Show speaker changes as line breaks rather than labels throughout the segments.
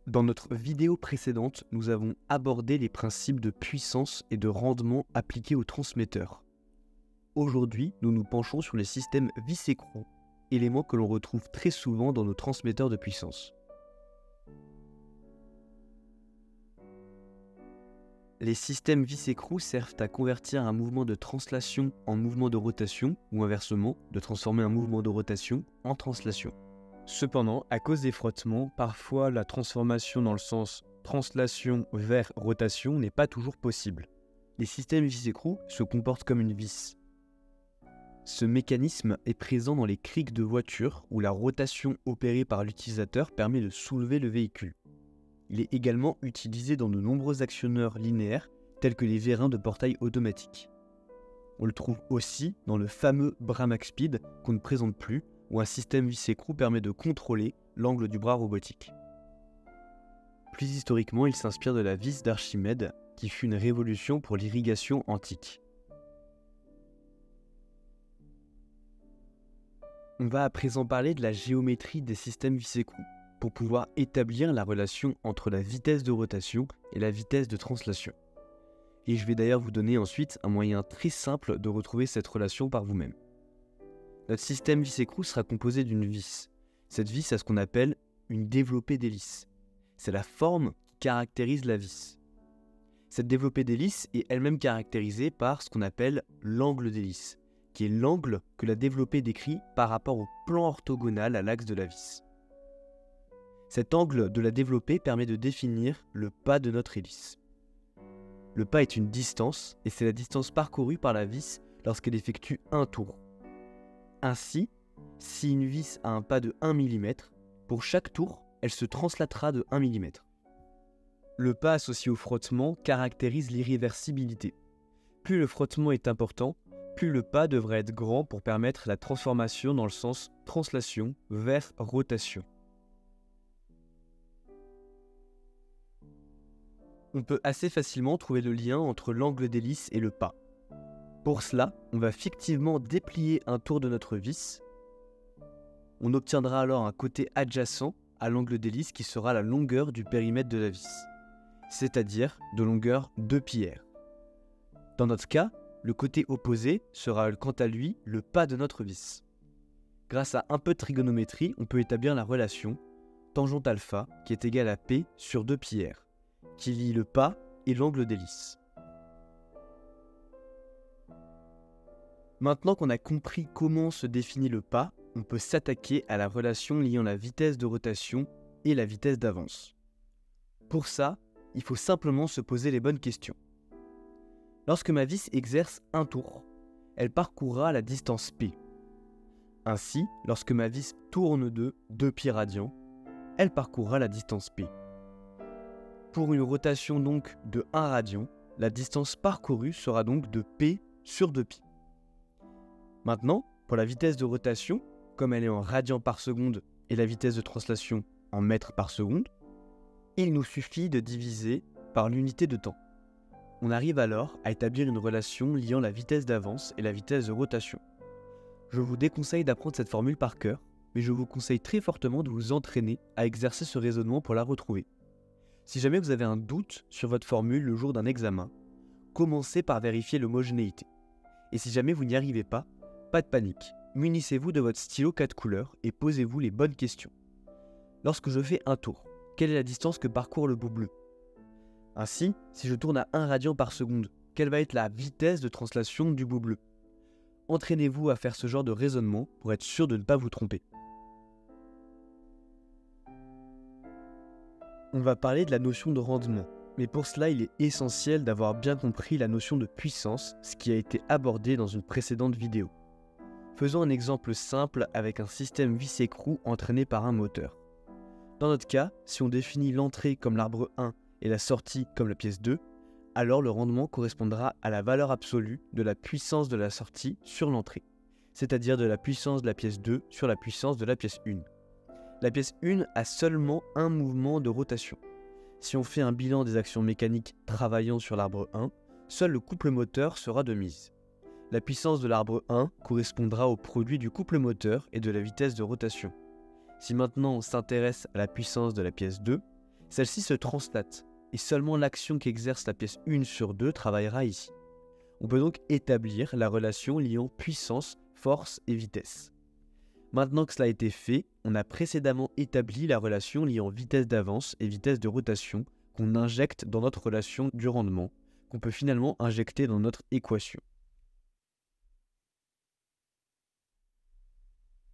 Dans notre vidéo précédente, nous avons abordé les principes de puissance et de rendement appliqués aux transmetteurs. Aujourd'hui, nous nous penchons sur les systèmes vis-écrous, éléments que l'on retrouve très souvent dans nos transmetteurs de puissance. Les systèmes vis-écrous servent à convertir un mouvement de translation en mouvement de rotation, ou inversement, de transformer un mouvement de rotation en translation. Cependant, à cause des frottements, parfois la transformation dans le sens translation vers rotation n'est pas toujours possible. Les systèmes vis-écrous se comportent comme une vis. Ce mécanisme est présent dans les crics de voiture où la rotation opérée par l'utilisateur permet de soulever le véhicule. Il est également utilisé dans de nombreux actionneurs linéaires tels que les vérins de portail automatique. On le trouve aussi dans le fameux bras MaxSpeed qu'on ne présente plus, où un système vis-écrou permet de contrôler l'angle du bras robotique. Plus historiquement, il s'inspire de la vis d'Archimède, qui fut une révolution pour l'irrigation antique. On va à présent parler de la géométrie des systèmes vis-écrous, pour pouvoir établir la relation entre la vitesse de rotation et la vitesse de translation. Et je vais d'ailleurs vous donner ensuite un moyen très simple de retrouver cette relation par vous-même. Notre système vis-écrou sera composé d'une vis. Cette vis a ce qu'on appelle une développée d'hélice. C'est la forme qui caractérise la vis. Cette développée d'hélice est elle-même caractérisée par ce qu'on appelle l'angle d'hélice, qui est l'angle que la développée décrit par rapport au plan orthogonal à l'axe de la vis. Cet angle de la développée permet de définir le pas de notre hélice. Le pas est une distance, et c'est la distance parcourue par la vis lorsqu'elle effectue un tour. Ainsi, si une vis a un pas de 1 mm, pour chaque tour, elle se translatera de 1 mm. Le pas associé au frottement caractérise l'irréversibilité. Plus le frottement est important, plus le pas devrait être grand pour permettre la transformation dans le sens translation vers rotation. On peut assez facilement trouver le lien entre l'angle d'hélice et le pas. Pour cela, on va fictivement déplier un tour de notre vis. On obtiendra alors un côté adjacent à l'angle d'hélice qui sera la longueur du périmètre de la vis, c'est-à-dire de longueur 2πr. Dans notre cas, le côté opposé sera quant à lui le pas de notre vis. Grâce à un peu de trigonométrie, on peut établir la relation tangente alpha qui est égale à P sur 2πr, qui lie le pas et l'angle d'hélice. Maintenant qu'on a compris comment se définit le pas, on peut s'attaquer à la relation liant la vitesse de rotation et la vitesse d'avance. Pour ça, il faut simplement se poser les bonnes questions. Lorsque ma vis exerce un tour, elle parcourra la distance P. Ainsi, lorsque ma vis tourne de 2π radians, elle parcourra la distance P. Pour une rotation donc de 1 radian, la distance parcourue sera donc de P sur 2π. Maintenant, pour la vitesse de rotation, comme elle est en radians par seconde et la vitesse de translation en mètres par seconde, il nous suffit de diviser par l'unité de temps. On arrive alors à établir une relation liant la vitesse d'avance et la vitesse de rotation. Je vous déconseille d'apprendre cette formule par cœur, mais je vous conseille très fortement de vous entraîner à exercer ce raisonnement pour la retrouver. Si jamais vous avez un doute sur votre formule le jour d'un examen, commencez par vérifier l'homogénéité. Et si jamais vous n'y arrivez pas de panique. Munissez-vous de votre stylo 4 couleurs et posez-vous les bonnes questions. Lorsque je fais un tour, quelle est la distance que parcourt le bout bleu ? Ainsi, si je tourne à 1 radian par seconde, quelle va être la vitesse de translation du bout bleu ? Entraînez-vous à faire ce genre de raisonnement pour être sûr de ne pas vous tromper. On va parler de la notion de rendement, mais pour cela il est essentiel d'avoir bien compris la notion de puissance, ce qui a été abordé dans une précédente vidéo. Faisons un exemple simple avec un système vis-écrou entraîné par un moteur. Dans notre cas, si on définit l'entrée comme l'arbre 1 et la sortie comme la pièce 2, alors le rendement correspondra à la valeur absolue de la puissance de la sortie sur l'entrée, c'est-à-dire de la puissance de la pièce 2 sur la puissance de la pièce 1. La pièce 1 a seulement un mouvement de rotation. Si on fait un bilan des actions mécaniques travaillant sur l'arbre 1, seul le couple moteur sera de mise. La puissance de l'arbre 1 correspondra au produit du couple moteur et de la vitesse de rotation. Si maintenant on s'intéresse à la puissance de la pièce 2, Celle-ci se translate, et seulement l'action qu'exerce la pièce 1 sur 2 travaillera ici. On peut donc établir la relation liant puissance, force et vitesse. Maintenant que cela a été fait, on a précédemment établi la relation liant vitesse d'avance et vitesse de rotation qu'on injecte dans notre relation du rendement, qu'on peut finalement injecter dans notre équation.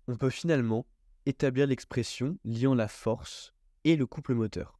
On peut finalement établir l'expression liant la force et le couple moteur.